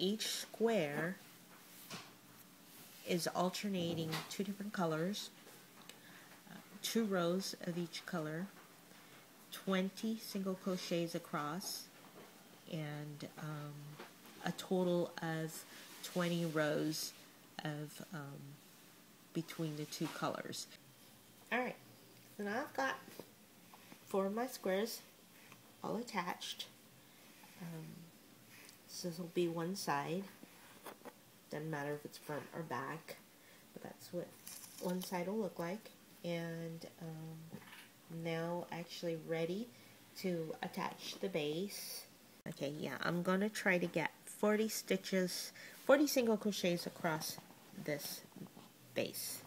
each square is alternating 2 different colors, 2 rows of each color, 20 single crochets across, and a total of 20 rows of between the 2 colors. Alright, so now I've got 4 of my squares all attached. So this will be one side. Doesn't matter if it's front or back, but that's what one side will look like. And now actually ready to attach the base. Okay, yeah, I'm gonna try to get 40 stitches, 40 single crochets across this base.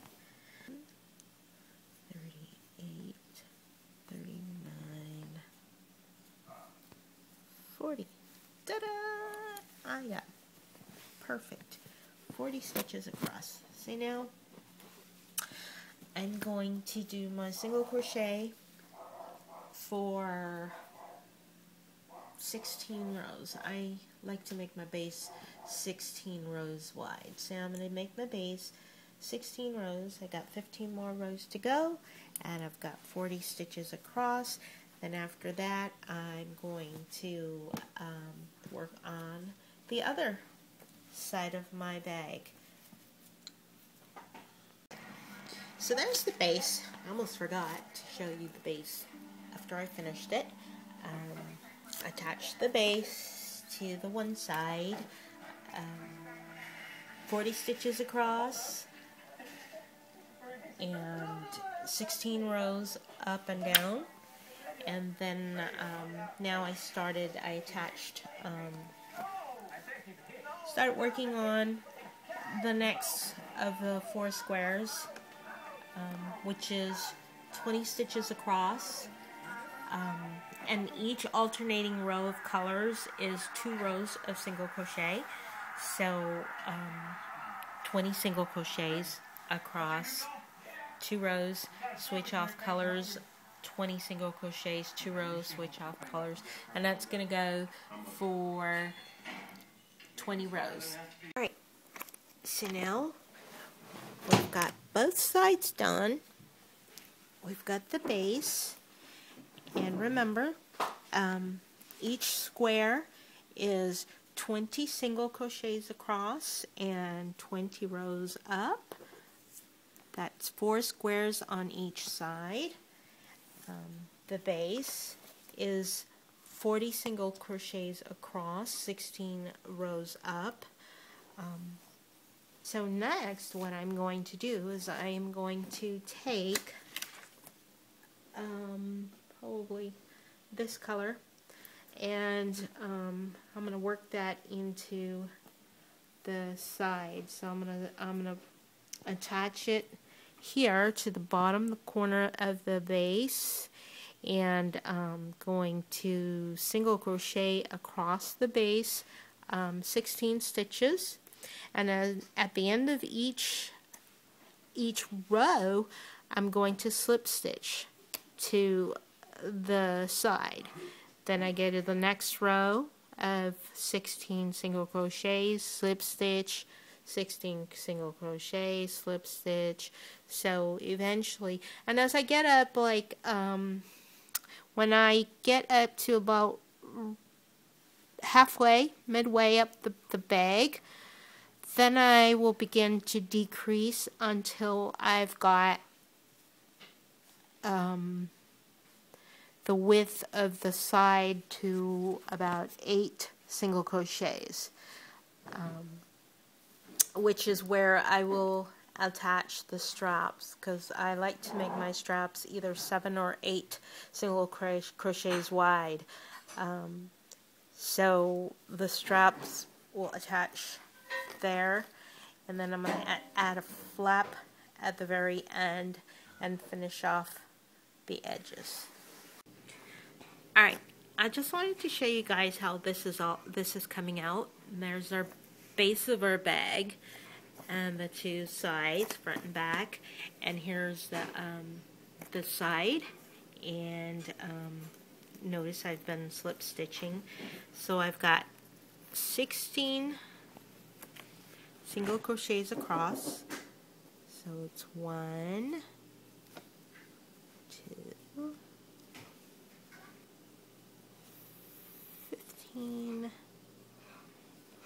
38, 39, 40. Ta-da! I got perfect 40 stitches across. See now? I'm going to do my single crochet for 16 rows. I like to make my base 16 rows wide. So I'm going to make my base 16 rows. I got 15 more rows to go, and I've got 40 stitches across. Then after that, I'm going to work on the other side of my bag. So there's the base. I almost forgot to show you the base after I finished it. Attach the base to the one side, 40 stitches across, and 16 rows up and down. And then now I attached, started working on the next of the 4 squares, which is 20 stitches across, and each alternating row of colors is 2 rows of single crochet, so 20 single crochets across 2 rows, switch off colors, 20 single crochets, 2 rows, switch off colors, and that's going to go for 20 rows. Alright, so now we've got both sides done. We've got the base, and remember, each square is 20 single crochets across and 20 rows up. That's 4 squares on each side. The base is 40 single crochets across, 16 rows up. So next, what I'm going to do is I am going to take probably this color, and I'm going to work that into the side. So I'm gonna attach it here to the bottom corner of the base, and going to single crochet across the base 16 stitches, and at the end of each row I'm going to slip stitch to the side. Then I go to the next row of 16 single crochets, slip stitch, 16 single crochet, slip stitch. So eventually, and as I get up, like when I get up to about halfway, midway up the bag, then I will begin to decrease until I've got the width of the side to about 8 single crochets, which is where I will attach the straps, because I like to make my straps either 7 or 8 single crochets wide. So the straps will attach there, and then I'm going to add a flap at the very end and finish off the edges. Alright, I just wanted to show you guys how this is coming out. And there's our base of our bag and the 2 sides, front and back, and here's the side, and notice I've been slip stitching. So I've got 16 single crochets across. So it's 1, 2, 15,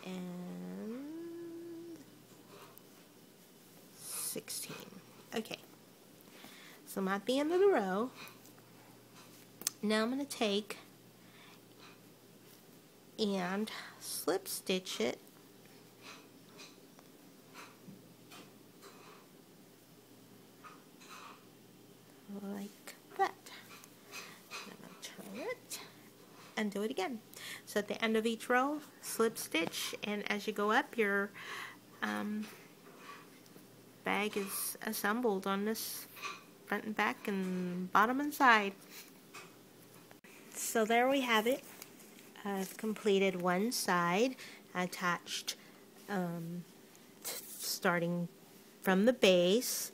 and 16. Okay, so I'm at the end of the row. Now I'm going to take and slip stitch it like that. I'm going to turn it and do it again. So at the end of each row, slip stitch, and as you go up, your bag is assembled on this front and back and bottom and side. So there we have it. I've completed one side, attached starting from the base,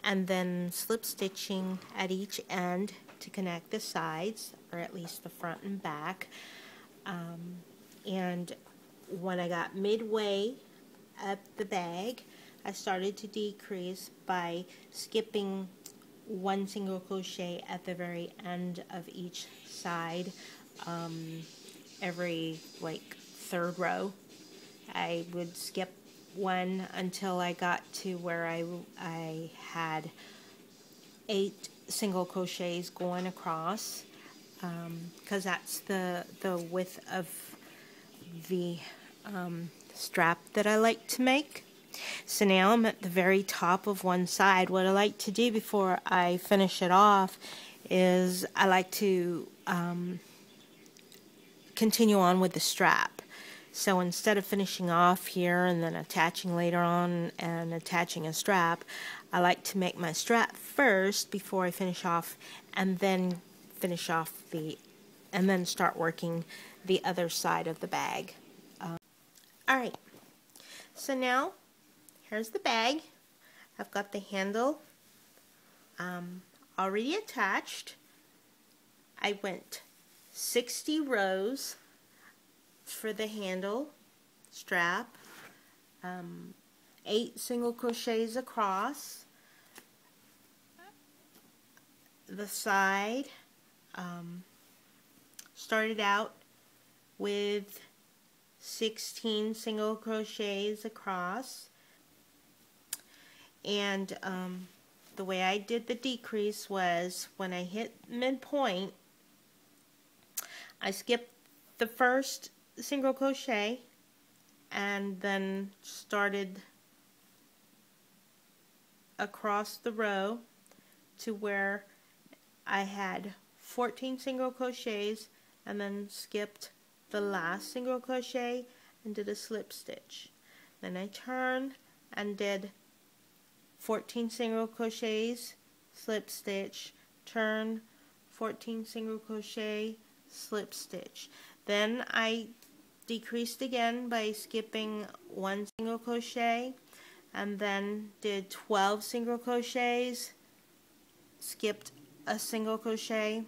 and then slip stitching at each end to connect the sides, or at least the front and back. And when I got midway up the bag, I started to decrease by skipping one single crochet at the very end of each side. Every like third row I would skip one until I got to where I had 8 single crochets going across, because that's the width of the strap that I like to make. So now I'm at the very top of one side. What I like to do before I finish it off is I like to continue on with the strap. So instead of finishing off here and then attaching later on and attaching a strap, I like to make my strap first before I finish off, and then finish off and then start working the other side of the bag. Alright, so now here's the bag. I've got the handle already attached. I went 60 rows for the handle strap, 8 single crochets across the side. Started out with 16 single crochets across, and the way I did the decrease was when I hit midpoint, I skipped the first single crochet and then started across the row to where I had 14 single crochets, and then skipped the last single crochet and did a slip stitch. Then I turned and did 14 single crochets, slip stitch, turn, 14 single crochet, slip stitch. Then I decreased again by skipping 1 single crochet, and then did 12 single crochets, skipped a single crochet,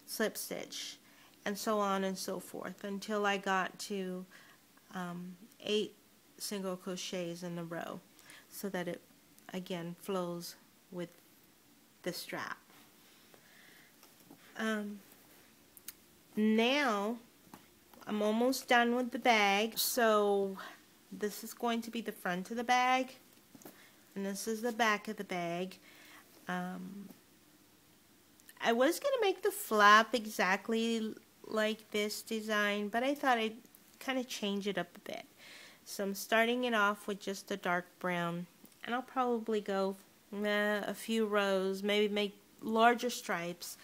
slip stitch, and so on and so forth until I got to 8 single crochets in a row, so that it again flows with the strap. Now I'm almost done with the bag. So this is going to be the front of the bag, and this is the back of the bag. I was going to make the flap exactly like this design, but I thought I'd kind of change it up a bit. So I'm starting it off with just a dark brown, and I'll probably go a few rows, maybe make larger stripes.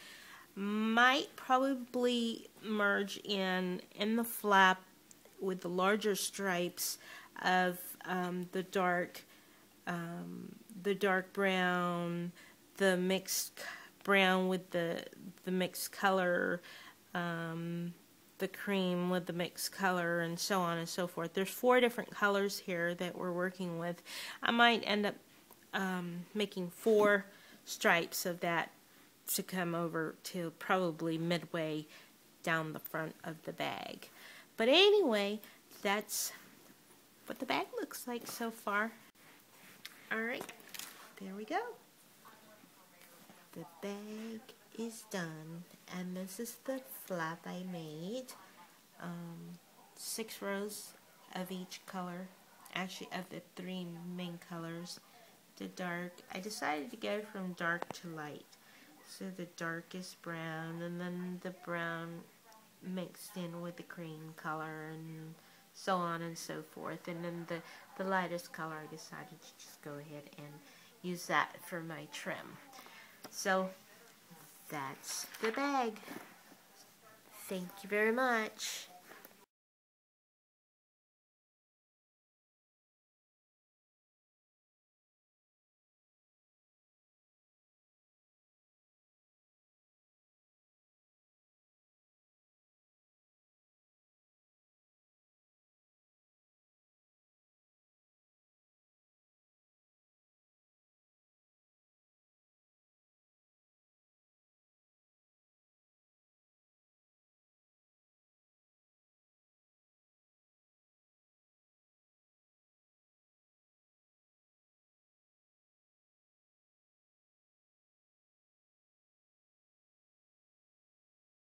Might probably merge in the flap with the larger stripes of the dark brown, the mixed brown with the mixed color, the cream with the mixed color, and so on and so forth. There's 4 different colors here that we're working with. I might end up making 4 stripes of that to come over to probably midway down the front of the bag. But anyway, that's what the bag looks like so far. Alright, there we go. The bag is done, and this is the flap I made. 6 rows of each color, actually of the 3 main colors. The dark, I decided to go from dark to light. So the darkest brown, and then the brown mixed in with the cream color, and so on and so forth. And then the lightest color, I decided to just go ahead and use that for my trim. So that's the bag. Thank you very much.